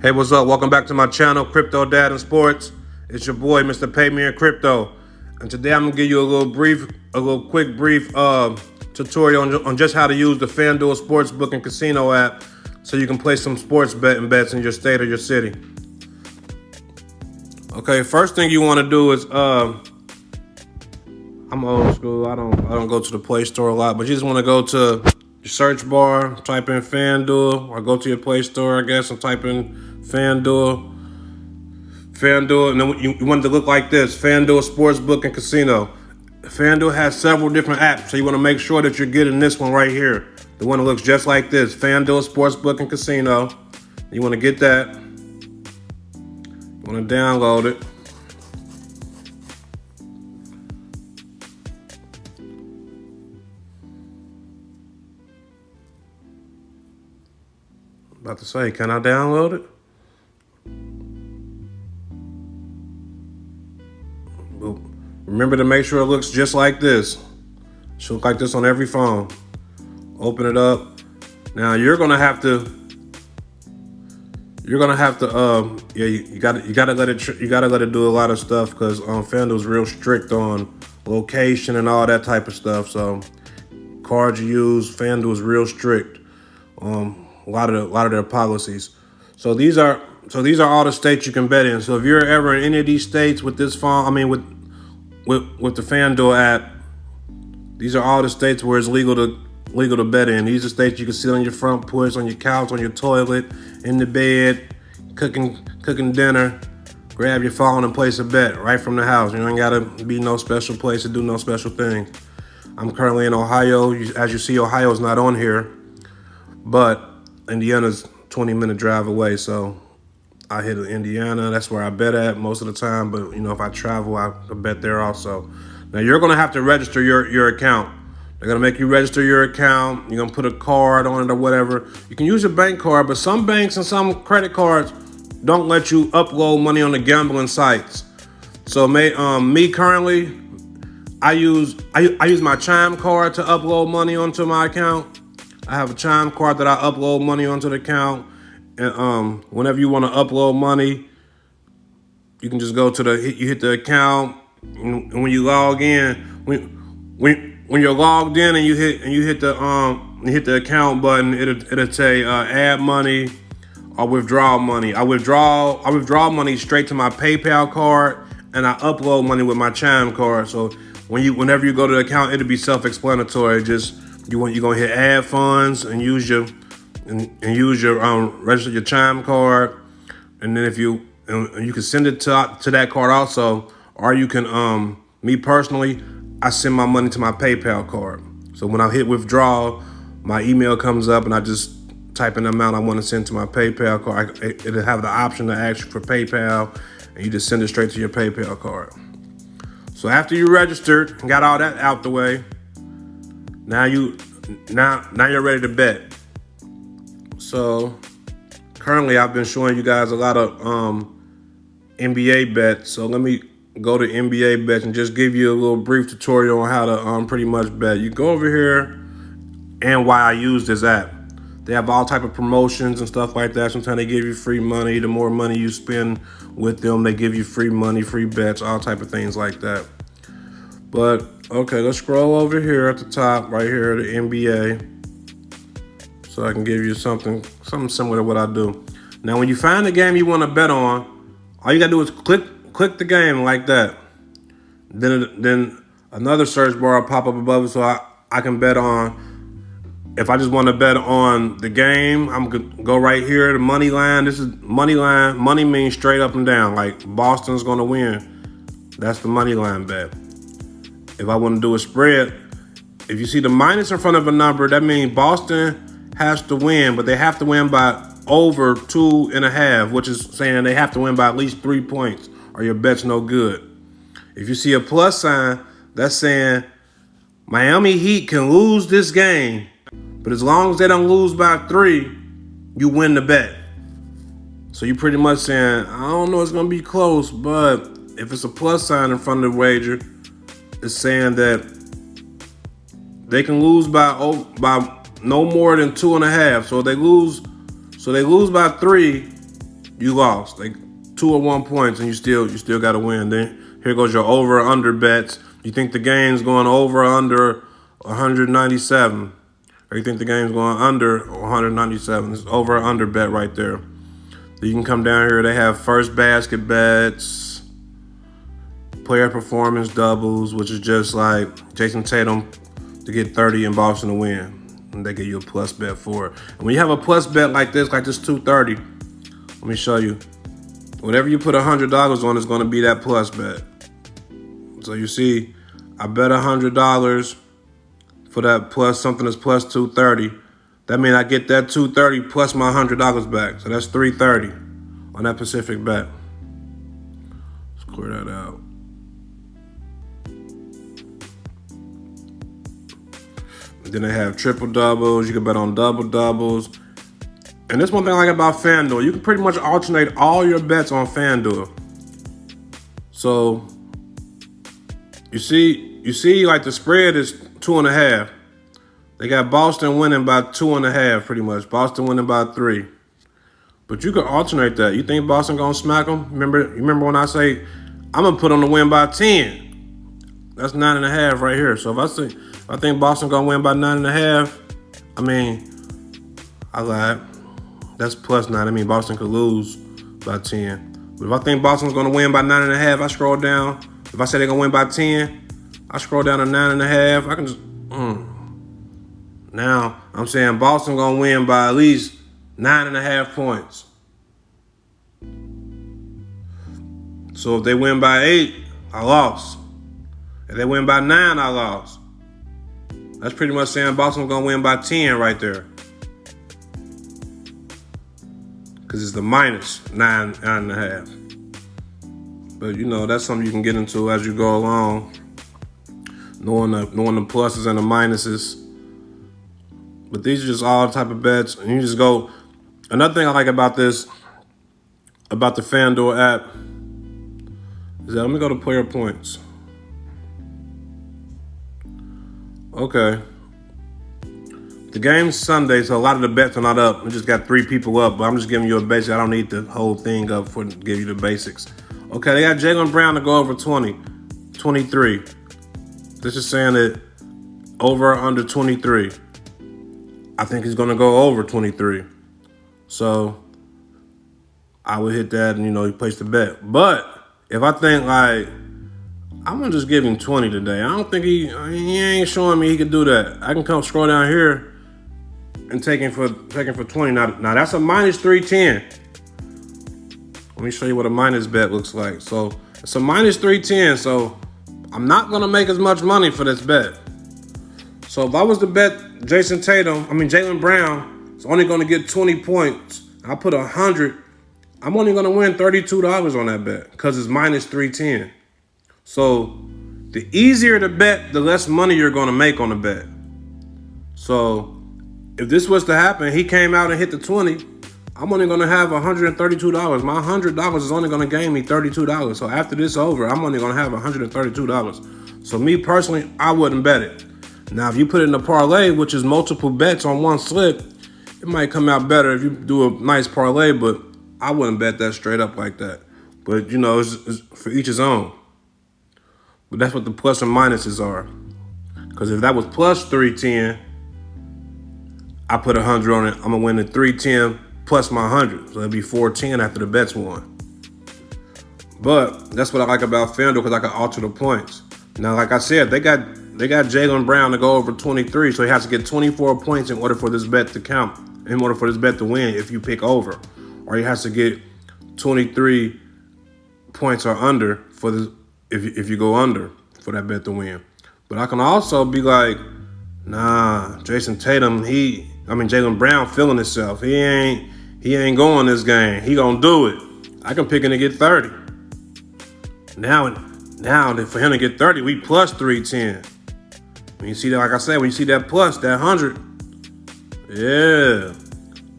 Hey, what's up? Welcome back to my channel, Crypto Dad and Sports. It's your boy, Mr. Pay Me in Crypto. And today I'm gonna give you a quick brief tutorial on just how to use the Fanduel Sportsbook and Casino app so you can play some sports betting bets in your state or your city. Okay, first thing you want to do is I'm old school. I don't go to the Play Store a lot, but you just want to go to your search bar, type in Fanduel, or go to your Play Store, I guess, and type in Fanduel, and then you want it to look like this: Fanduel Sportsbook and Casino. Fanduel has several different apps, so you want to make sure that you're getting this one right here, the one that looks just like this: Fanduel Sportsbook and Casino. You want to get that. You want to download it. About to say, can I download it? Remember to make sure it looks just like this. It should look like this on every phone. Open it up. Now you gotta let it do a lot of stuff because FanDuel's real strict on location and all that type of stuff. So cards you use, FanDuel's real strict on a lot of their policies. So these are all the states you can bet in. So if you're ever in any of these states with this phone, with the FanDuel app, these are all the states where it's legal to bet in. These are states you can sit on your front porch, on your couch, on your toilet, in the bed, cooking dinner, grab your phone and place a bet right from the house. You ain't gotta be no special place to do no special thing. I'm currently in Ohio. As you see, Ohio's not on here, but Indiana's 20-minute drive away, so I hit Indiana. That's where I bet at most of the time, but if I travel, I bet there also. Now you're gonna have to register your account. They're gonna make you register your account. You're gonna put a card on it or whatever. You can use your bank card, but some banks and some credit cards don't let you upload money on the gambling sites. So me currently, I use my Chime card to upload money onto my account. I have a Chime card that I upload money onto the account. And whenever you want to upload money, you can just go to you hit the account, and when you log in, when you're logged in and you hit the account button, it'll say add money or withdraw money. I withdraw money straight to my PayPal card, and I upload money with my Chime card. So whenever you go to the account, it'll be self-explanatory. Just you're gonna hit add funds and use your register your Chime card, and then you can send it to that card also, or you can me personally, I send my money to my PayPal card. So when I hit withdraw, my email comes up and I just type in the amount I want to send to my PayPal card. It'll have the option to ask you for PayPal, and you just send it straight to your PayPal card. So after you registered and got all that out the way, now you're ready to bet. So currently I've been showing you guys a lot of NBA bets. So let me go to NBA bets and just give you a little brief tutorial on how to pretty much bet. You go over here and why I use this app. They have all type of promotions and stuff like that. Sometimes they give you free money. The more money you spend with them, they give you free money, free bets, all type of things like that. But okay, let's scroll over here at the top right here, the NBA. So I can give you something similar to what I do. Now, when you find the game you want to bet on, all you gotta do is click the game like that. Then another search bar will pop up above it, so I can bet on. If I just want to bet on the game, I'm gonna go right here to Moneyline. This is Moneyline. Money means straight up and down, like Boston's gonna win. That's the Moneyline bet. If I want to do a spread, if you see the minus in front of a number, that means Boston has to win, but they have to win by over 2.5, which is saying they have to win by at least 3 points or your bet's no good. If you see a plus sign, that's saying Miami Heat can lose this game, but as long as they don't lose by 3, you win the bet. So you're pretty much saying, I don't know, it's gonna be close, but if it's a plus sign in front of the wager, it's saying that they can lose by no more than 2.5. So they lose by 3, you lost. Like 2 or 1 points, and you still got to win. Then here goes your over or under bets. You think the game's going over or under 197, or you think the game's going under 197? It's over or under bet right there. Then you can come down here. They have first basket bets, player performance doubles, which is just like Jason Tatum to get 30 and Boston to win. And they give you a plus bet for it. And when you have a plus bet like this 230, let me show you. Whatever you put $100 on is going to be that plus bet. So you see, I bet $100 for that plus something that's plus 230. That means I get that 230 plus my $100 back. So that's 330 on that Pacific bet. Let's clear that out. Then they have triple doubles. You can bet on double doubles. And this one thing I like about Fanduel, you can pretty much alternate all your bets on Fanduel. So you see like the spread is 2.5. They got Boston winning by 2.5 pretty much. Boston winning by 3. But you could alternate that. You think Boston gonna smack them? Remember when I say I'm gonna put them to win by 10? That's 9.5 right here. So if I think Boston gonna win by 9.5, I lied. That's plus 9. I mean Boston could lose by 10. But if I think Boston's gonna win by 9.5, I scroll down. If I say they're gonna win by 10, I scroll down to 9.5. I can just Now I'm saying Boston gonna win by at least 9.5 points. So if they win by 8, I lost. If they win by 9, I lost. That's pretty much saying Boston's gonna win by 10 right there. Because it's the minus 9.5. But that's something you can get into as you go along, knowing the pluses and the minuses. But these are just all type of bets, and you just go. Another thing I like about the FanDuel app is that let me go to player points. Okay. The game's Sunday, so a lot of the bets are not up. We just got 3 people up, but I'm just giving you a basic. I don't need the whole thing up to give you the basics. Okay, they got Jaylen Brown to go over 23. This is saying that over or under 23. I think he's going to go over 23. So I would hit that and, he placed the bet. But if I think I'm going to just give him 20 today. I don't think he ain't showing me he could do that. I can come scroll down here and take him for 20. Now that's a minus 310. Let me show you what a minus bet looks like. So it's a minus 310. So I'm not going to make as much money for this bet. So if I was to bet Jaylen Brown is only going to get 20 points, I put 100, I'm only going to win $32 on that bet because it's minus 310. So the easier the bet, the less money you're going to make on the bet. So if this was to happen, he came out and hit the 20, I'm only going to have $132. My $100 is only going to gain me $32. So after this over, I'm only going to have $132. So me personally, I wouldn't bet it. Now, if you put it in a parlay, which is multiple bets on one slip, it might come out better if you do a nice parlay, but I wouldn't bet that straight up like that. But, it's for each his own. But that's what the plus and minuses are. Because if that was plus 310, I put 100 on it. I'm going to win the 310 plus my 100. So it'd be 410 after the bet's won. But that's what I like about FanDuel because I can alter the points. Now, like I said, they got Jaylen Brown to go over 23, so he has to get 24 points in order for this bet to count, in order for this bet to win if you pick over. Or he has to get 23 points or under for this if you go under for that bet to win. But I can also be like, nah, Jaylen Brown feeling himself. He ain't going this game. He gonna do it. I can pick him to get 30. Now for him to get 30, we plus 310. When you see that, like I said, when you see that plus, that 100, yeah.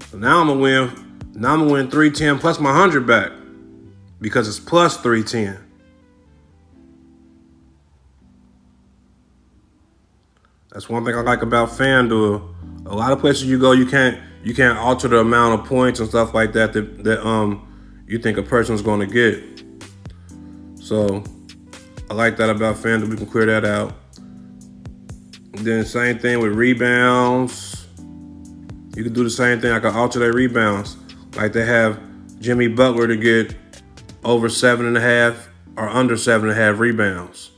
So now I'm gonna win 310 plus my 100 back because it's plus 310. That's one thing I like about FanDuel. A lot of places you go, you can't alter the amount of points and stuff like that you think a person's going to get. So I like that about Fanduel. We can clear that out. Then same thing with rebounds. You can do the same thing. I can alter their rebounds. Like they have Jimmy Butler to get over 7.5 or under 7.5 rebounds.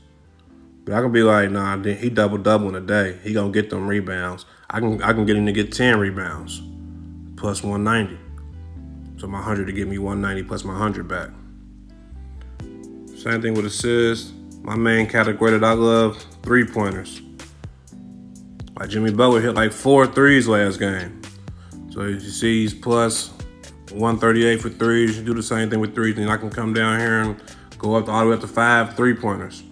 But I can be like, nah, he double in a day. He gonna get them rebounds. I can get him to get 10 rebounds plus 190. So my 100 to get me 190 plus my 100 back. Same thing with assists. My main category that I love, 3-pointers. Like Jimmy Butler hit like 4 threes last game. So you see he's plus 138 for threes. You do the same thing with threes, then I can come down here and go up all the way up to 5 3-pointers.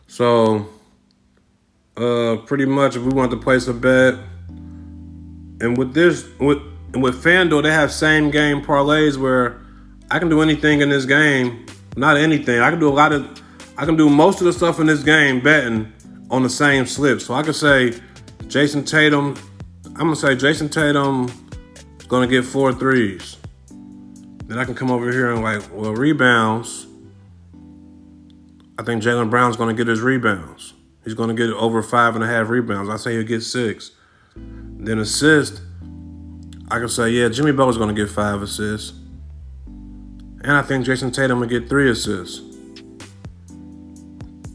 So pretty much if we want to place a bet, and with Fanduel, they have same game parlays where I can do anything in this game. Not anything. I can do most of the stuff in this game betting on the same slip. So I could say Jason Tatum. I'm gonna say Jason Tatum is gonna get 4 threes. Then I can come over here and like, well, rebounds. I think Jaylen Brown's gonna get his rebounds. He's gonna get over 5.5 rebounds. I say he'll get 6. Then assist, I can say, yeah, Jimmy Butler's gonna get 5 assists. And I think Jason Tatum will get 3 assists.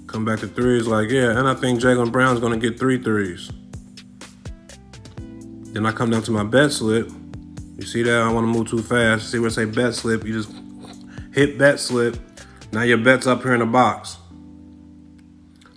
Come back to threes, like, yeah, and I think Jaylen Brown's gonna get 3 threes. Then I come down to my bet slip. You see that? I don't want to move too fast. See where it say bet slip? You just hit bet slip. Now your bet's up here in the box.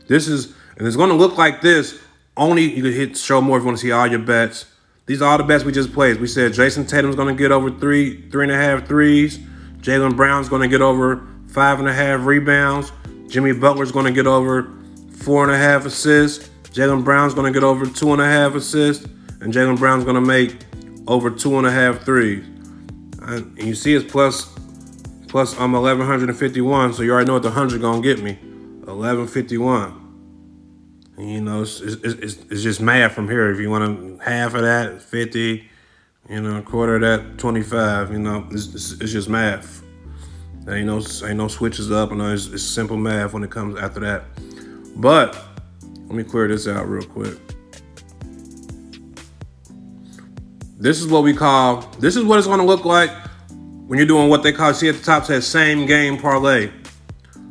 And it's going to look like this. Only you can hit show more if you want to see all your bets. These are all the bets we just played. We said Jason Tatum's going to get over 3.5 threes. Jaylen Brown's going to get over 5.5 rebounds. Jimmy Butler's going to get over 4.5 assists. Jaylen Brown's going to get over 2.5 assists. And Jaylen Brown's going to make over 2.5 threes. And you see it's plus 1,151. So you already know what the 100 going to get me. 1,151. And you know, it's just math from here. If you want half of that, 50. You know, a quarter of that, 25. You know, it's just math. There ain't no switches up. And it's simple math when it comes after that. But let me clear this out real quick. This is what it's going to look like when you're doing what they call, see at the top says same game parlay.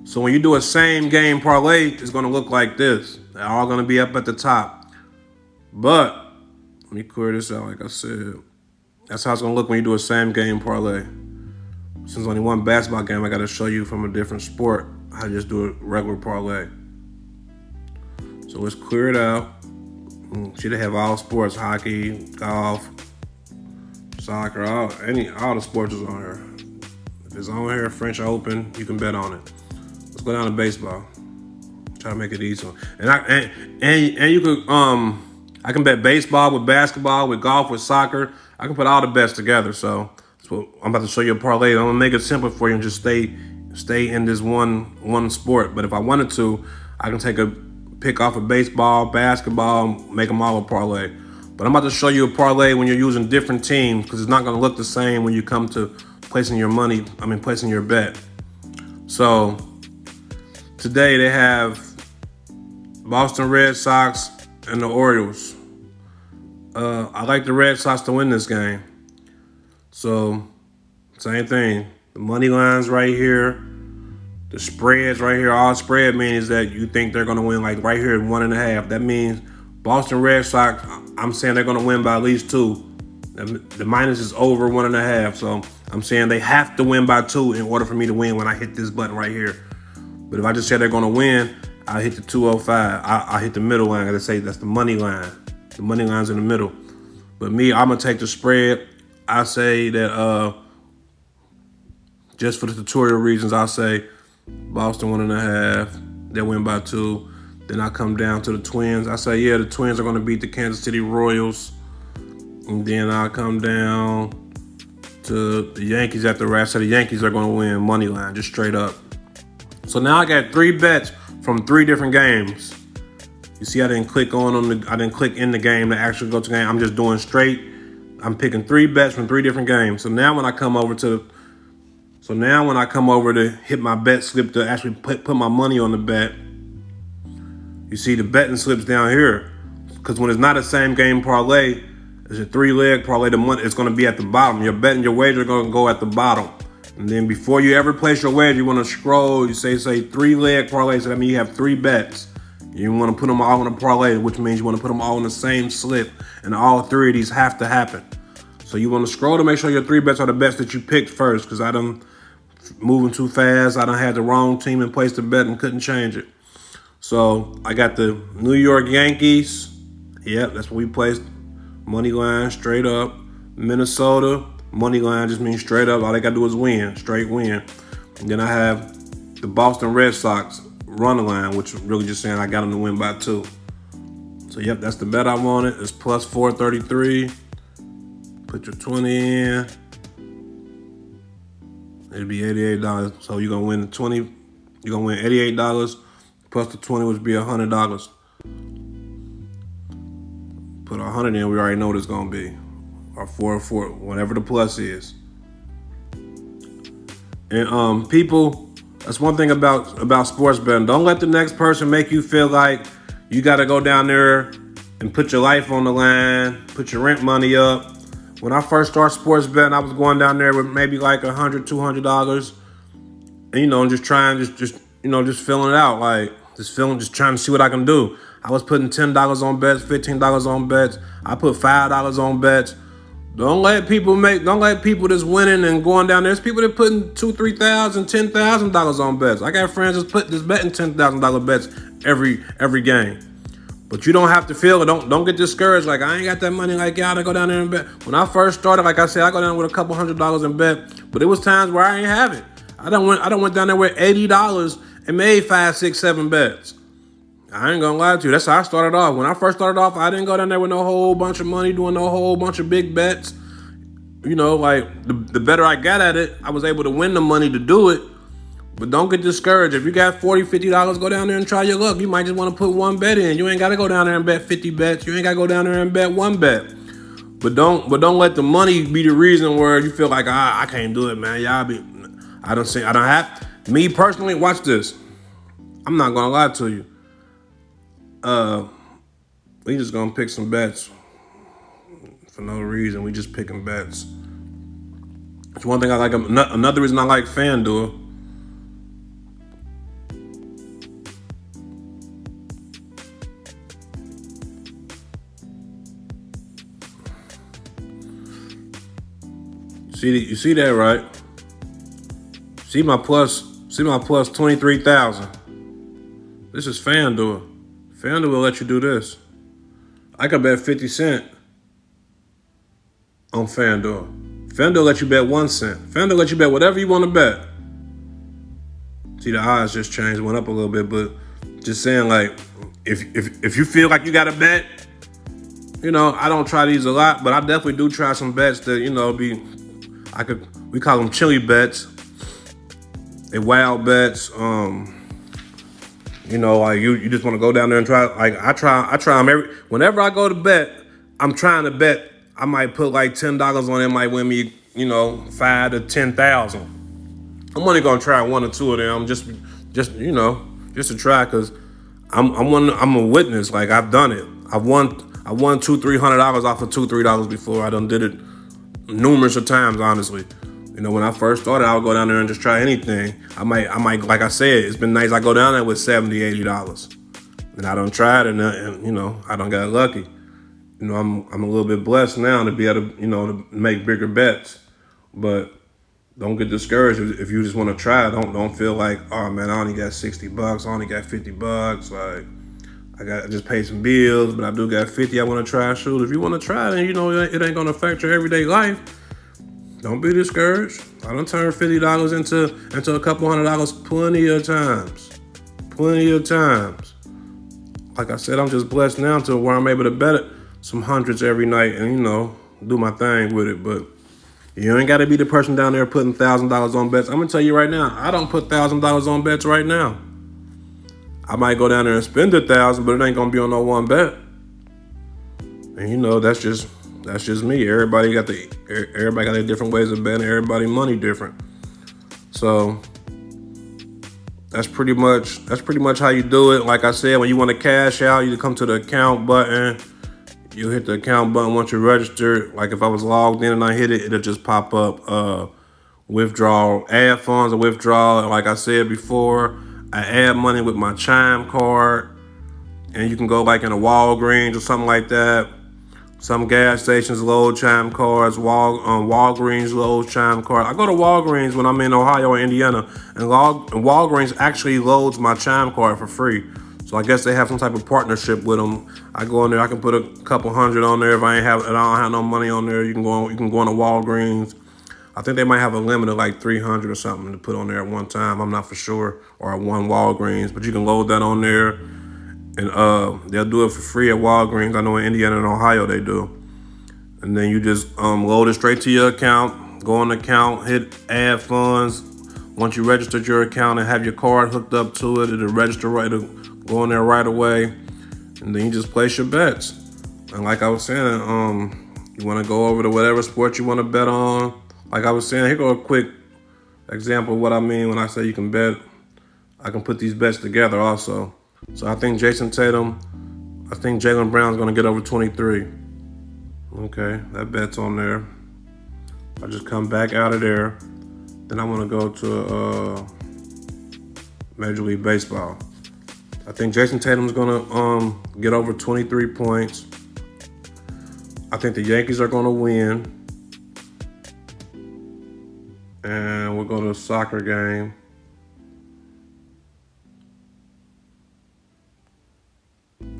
So when you do a same game parlay, it's going to look like this. They're all going to be up at the top. But let me clear this out like I said. That's how it's going to look when you do a same game parlay. Since only one basketball game, I got to show you from a different sport how to just do a regular parlay. So let's clear it out. See, they have all sports, hockey, golf, soccer, all the sports is on here. If it's on here, French Open, you can bet on it. Let's go down to baseball. Try to make it easy. And you could I can bet baseball with basketball, with golf, with soccer. I can put all the bets together. So that's what I'm about to show you a parlay. I'm gonna make it simple for you and just stay in this one sport. But if I wanted to, I can take a pick off of baseball, basketball, make them all a parlay. But I'm about to show you a parlay when you're using different teams because it's not going to look the same when you come to placing your bet. So today they have Boston Red Sox and the Orioles. I like the Red Sox to win this game. So same thing. The money line's right here. The spread's right here. All spread means that you think they're going to win like right here at 1.5. That means Boston Red Sox, I'm saying they're going to win by at least 2. The minus is over 1.5. So I'm saying they have to win by 2 in order for me to win when I hit this button right here. But if I just say they're going to win, I'll hit the 205. I'll hit the middle line. I got to say that's the money line. The money line's in the middle. But me, I'm going to take the spread. I say that just for the tutorial reasons, I'll say Boston 1.5. They win by 2. Then I come down to the Twins. I say, yeah, the Twins are going to beat the Kansas City Royals. And then I'll come down to the Yankees after that. I say the Yankees are going to win money line, just straight up. So now I got 3 bets from 3 different games. You see, I didn't click in the game to actually go to the game. I'm just doing straight. I'm picking 3 bets from 3 different games. So now when I come over to hit my bet slip to actually put my money on the bet, you see the betting slips down here. Because when it's not a same game parlay, it's a 3-leg parlay, the money it's going to be at the bottom. Your bet and your wager are going to go at the bottom. And then before you ever place your wager, you want to scroll. You say 3-leg parlay. So that means you have 3 bets. You want to put them all in a parlay, which means you want to put them all in the same slip. And all 3 of these have to happen. So you want to scroll to make sure your 3 bets are the bets that you picked first. Because I done moving too fast. I done had the wrong team in place to bet and couldn't change it. So I got the New York Yankees. Yep, that's what we placed. Moneyline, straight up. Minnesota, Moneyline just means straight up. All they got to do is win, straight win. And then I have the Boston Red Sox, run line, which really just saying I got them to win by 2. So, yep, that's the bet I wanted. It's plus 433. Put your 20 in. It'll be $88. So you're gonna win 20. You're gonna win $88 plus the 20, which would be $100. Put 100 in. We already know what it's gonna be, or 4, whatever the plus is. And people, that's one thing about sports betting. Don't let the next person make you feel like you got to go down there and put your life on the line, put your rent money up. When I first started sports betting, I was going down there with maybe like $100, $200, and just trying, just filling it out, just trying to see what I can do. I was putting $10 on bets, $15 on bets. I put $5 on bets. Don't let people that's winning and going down there. There's people that putting $2,000, $3,000, $10,000 on bets. I got friends that's betting $10,000 bets every game. But you don't have to feel it. Don't get discouraged. Like, I ain't got that money like y'all to go down there and bet. When I first started, like I said, I go down with a couple $100 in bet. But it was times where I ain't have it. I done went down there with $80 and made 5, 6, 7 bets. I ain't gonna lie to you. That's how I started off. When I first started off, I didn't go down there with no whole bunch of money, doing no whole bunch of big bets. The better I got at it, I was able to win the money to do it. But don't get discouraged. If you got $40, $50, go down there and try your luck. You might just want to put 1 bet in. You ain't got to go down there and bet 50 bets. You ain't got to go down there and bet 1 bet. But don't let the money be the reason where you feel like, I can't do it, man. I don't have. Me personally, watch this. I'm not gonna lie to you. We just gonna pick some bets for no reason. We just picking bets. It's one thing I like. Another reason I like Fanduel. You see that, right? See my plus 23,000. This is Fanduel. Fanduel will let you do this. I could bet 50 cents on Fanduel. Fanduel let you bet 1 cent. Fanduel let you bet whatever you want to bet. See, the odds just changed, went up a little bit, but just saying, like, if you feel like you got to bet, I don't try these a lot, but I definitely do try some bets that, we call them chili bets. They wild bets. You just want to go down there and try. Like, I try them whenever I go to bet, I'm trying to bet. I might put like $10 on it, might win me, 5 to 10,000. I'm only gonna try 1 or 2 of them, just to try, cause I'm a witness. Like, I've done it. I won $200-$300 off of $2-$3 before. I done did it numerous of times, honestly. When I first started, I would go down there and just try anything. I might, like I said, it's been nice. I go down there with $70-$80, and I done tried it, and I done got lucky. I'm a little bit blessed now to be able to, to make bigger bets. But don't get discouraged if you just want to try. Don't feel like, oh man, I only got $60. I only got $50. Like, I just paid some bills, but I do got 50. I want to try. Shoot, if you want to try, then it ain't gonna affect your everyday life. Don't be discouraged. I done turned $50 into a couple $100 plenty of times. Like I said, I'm just blessed now to where I'm able to bet it some hundreds every night and do my thing with it. But you ain't got to be the person down there putting $1,000 on bets. I'm gonna tell you right now, I don't put $1,000 on bets right now. I might go down there and spend $1,000, but it ain't gonna be on no 1 bet. And that's just That's just me. Everybody got their different ways of betting. Everybody money different. So that's pretty much how you do it. Like I said, when you want to cash out, you come to the account button. You hit the account button once you register. Like if I was logged in and I hit it, it'll just pop up withdraw, add funds or withdraw. Like I said before, I add money with my Chime card, and you can go like in a Walgreens or something like that. Some gas stations load Chime cards. Walgreens loads Chime cards. I go to Walgreens when I'm in Ohio or Indiana, and Walgreens actually loads my Chime card for free. So I guess they have some type of partnership with them. I go in there, I can put a couple hundred on there if I don't have no money on there. You can go on to Walgreens. I think they might have a limit of like 300 or something to put on there at one time. I'm not for sure, or at one Walgreens, but you can load that on there. And they'll do it for free at Walgreens. I know in Indiana and Ohio they do. And then you just load it straight to your account. Go on the account, hit add funds. Once you registered your account and have your card hooked up to it, it'll register right, it'll go in there right away. And then you just place your bets. And like I was saying, you want to go over to whatever sport you want to bet on. Like I was saying, here go a quick example of what I mean when I say you can bet. I can put these bets together also. So I think Jaylen Brown's going to get over 23. Okay, that bet's on there. I just come back out of there. Then I want to go to Major League Baseball. I think Jason Tatum's going to get over 23 points. I think the Yankees are going to win. And we'll go to a soccer game.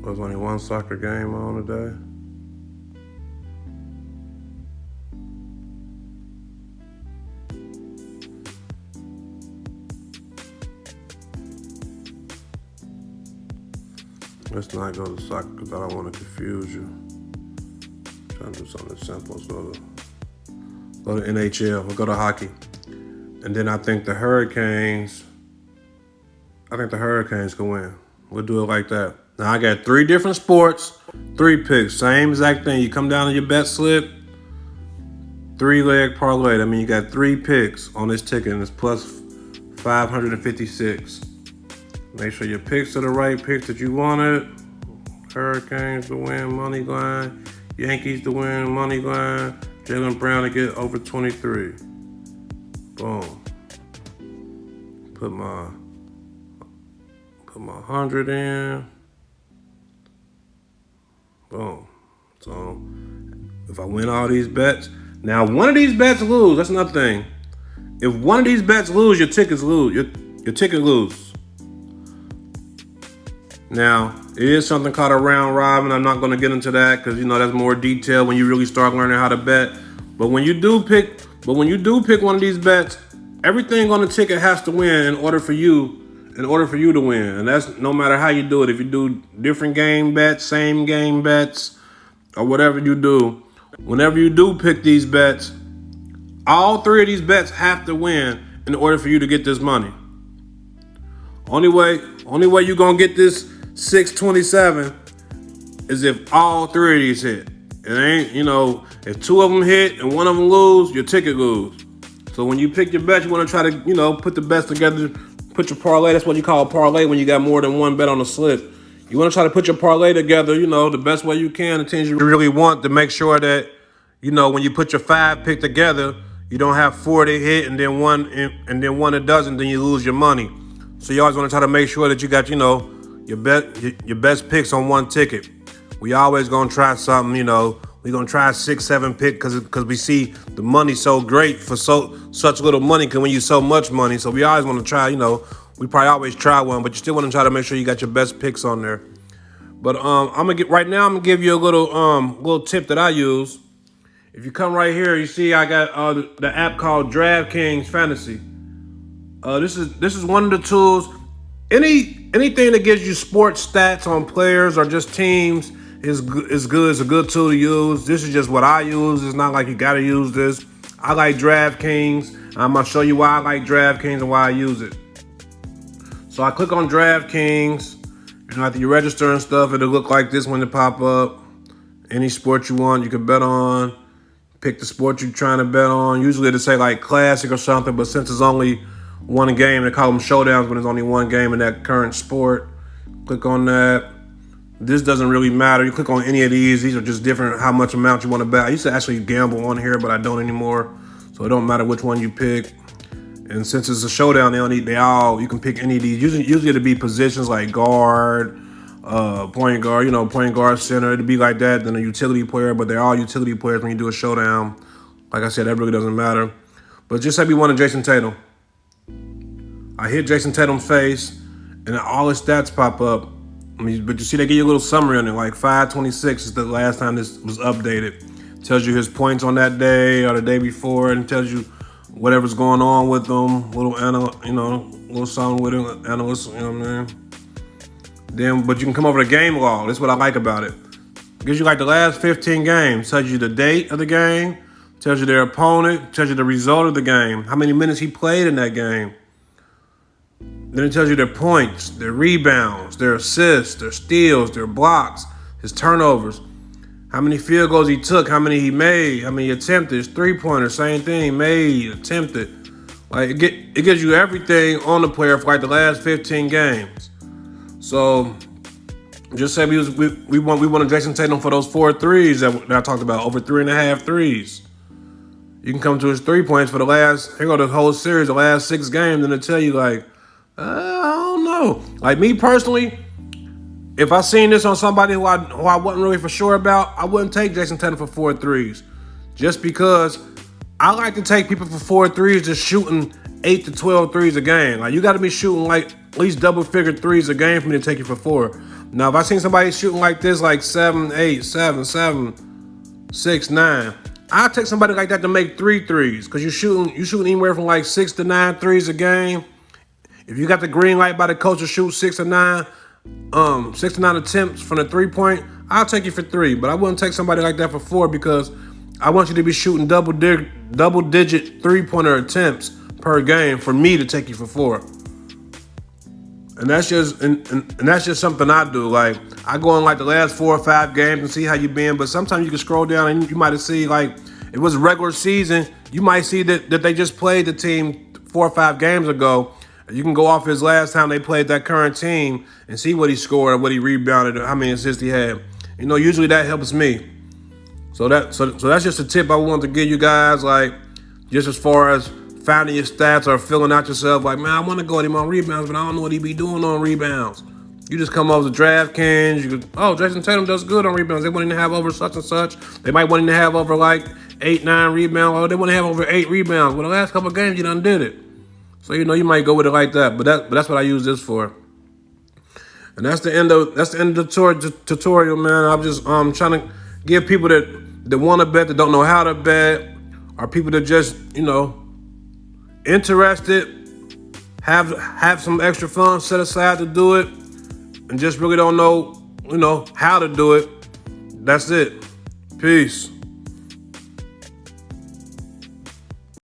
There's only one soccer game on today. Let's not go to soccer because I don't want to confuse you. I'm trying to do something simple. So go to NHL. We'll go to hockey. And then I think the Hurricanes can win. We'll do it like that. Now I got 3 different sports, 3 picks, same exact thing. You come down to your bet slip, 3-leg parlay. I mean, you got 3 picks on this ticket, and it's plus 556. Make sure your picks are the right picks that you wanted. Hurricanes to win, money line. Yankees to win, money line. Jaylen Brown to get over 23. Boom. Put my 100 in. Boom. So if I win all these bets, now one of these bets lose. That's another thing. If one of these bets lose, your tickets lose. Your ticket lose. Now it is something called a round robin. I'm not going to get into that because that's more detail when you really start learning how to bet. But when you do pick one of these bets, everything on the ticket has to win in order for you to win. And that's no matter how you do it. If you do different game bets, same game bets, or whatever you do, whenever you do pick these bets, all 3 of these bets have to win in order for you to get this money. Only way you're going to get this 627 is if all 3 of these hit. It ain't, if 2 of them hit and 1 of them lose, your ticket lose. So when you pick your bet, you want to try to, put the bets together. Put your parlay. That's what you call a parlay when you got more than 1 bet on the slip. You want to try to put your parlay together, the best way you can, the teams you really want, to make sure that, when you put your 5 pick together, you don't have 4 that hit and then one that doesn't, then you lose your money. So you always want to try to make sure that you got, your best picks on 1 ticket. We always gonna try something, we gonna try 6, 7 pick because we see the money so great for such little money can win you so much money. So we always want to try, we probably always try one, but you still want to try to make sure you got your best picks on there. But I'm gonna give you a little tip that I use. If you come right here, you see I got the app called DraftKings Fantasy. This is one of the tools. Anything that gives you sports stats on players or just teams is good. It's a good tool to use. This is just what I use. It's not like you gotta use this. I like DraftKings. I'm gonna show you why I like DraftKings and why I use it. So I click on DraftKings. After you register and stuff, it'll look like this when it pop up. And any sport you want, you can bet on. Pick the sport you're trying to bet on. Usually they say like classic or something, but since it's only one game, they call them showdowns when there's only one game in that current sport. Click on that. This doesn't really matter. You click on any of these. These are just different how much amount you want to bet. I used to actually gamble on here, but I don't anymore. So it don't matter which one you pick. And since it's a showdown, you can pick any of these. Usually it'll be positions like guard, point guard, point guard, center. It'll be like that. Then a utility player, but they're all utility players when you do a showdown. Like I said, that really doesn't matter. But just say we wanted Jason Tatum. I hit Jason Tatum's face, and all his stats pop up. But you see, they give you a little summary on it, like 526 is the last time this was updated. Tells you his points on that day or the day before, and tells you whatever's going on with them. Little something with him, analysts, you know what I mean? Then, but you can come over to game log. That's what I like about it. It gives you like the last 15 games. Tells you the date of the game. Tells you their opponent. Tells you the result of the game. How many minutes he played in that game. Then it tells you their points, their rebounds, their assists, their steals, their blocks, his turnovers, how many field goals he took, how many he made, how many attempted, his three-pointer, same thing, made, attempted. Like it gives you everything on the player for like the last 15 games. So just say we wanted Jason Tatum for those 4 threes that I talked about, over 3.5 threes. You can come to his 3 points for the whole series, the last 6 games, and it'll tell you like, I don't know. Like me personally, if I seen this on somebody who I wasn't really for sure about, I wouldn't take Jason Tatum for 4 threes. Just because I like to take people for 4 threes just shooting 8 to 12 threes a game. Like you got to be shooting like at least double-figure threes a game for me to take you for 4. Now, if I seen somebody shooting like this, like 7, 8, 7, 7, 6, 9, I'll take somebody like that to make 3 threes because you're shooting anywhere from like 6 to 9 threes a game. If you got the green light by the coach to shoot 6 to 9 attempts from the 3-point, I'll take you for 3. But I wouldn't take somebody like that for 4 because I want you to be shooting double-digit 3-pointer attempts per game for me to take you for 4. And that's just something I do. Like I go in like the last 4 or 5 games and see how you been. But sometimes you can scroll down and you might see like if it was a regular season, you might see that they just played the team 4 or 5 games ago. You can go off his last time they played that current team and see what he scored or what he rebounded or how many assists he had. Usually that helps me. So that's just a tip I wanted to give you guys, like just as far as finding your stats or filling out yourself. Like, man, I want to go at him on rebounds, but I don't know what he be doing on rebounds. You just come over to DraftKings. You go, Jason Tatum does good on rebounds. They want him to have over such and such. They might want him to have over like 8, 9 rebounds. Or they want to have over 8 rebounds. Well, the last couple of games, you done did it. So, you might go with it like that. But that's what I use this for. And that's the end of the tutorial, man. I'm just trying to give people that want to bet, that don't know how to bet, or people that just, interested, have some extra funds set aside to do it, and just really don't know, how to do it. That's it. Peace.